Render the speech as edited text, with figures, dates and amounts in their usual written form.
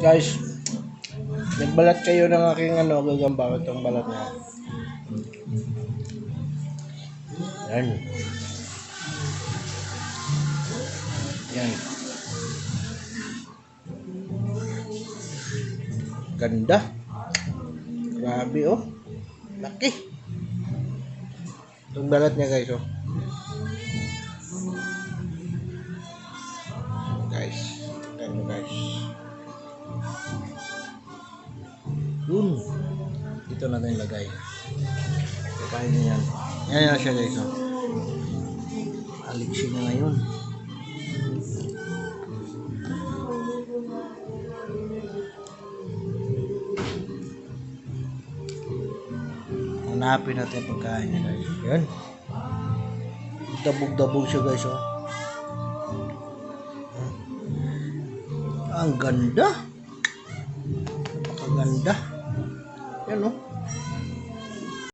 Guys, nagbalat kayo ng aking gagamba. Itong balat niya. Yan. Yan. Ganda. Grabe oh. Laki. Itong balat niya guys oh. Guys. Ganda guys. Yun. Dito natin ilagay. Kakain niya yan. Yan na siya guys oh. Aliksi na ngayon. Hanapin natin yung pagkain niya guys. Yan. Dabog-dabog siya guys oh. Ang ganda. Napakaganda. Yan oh.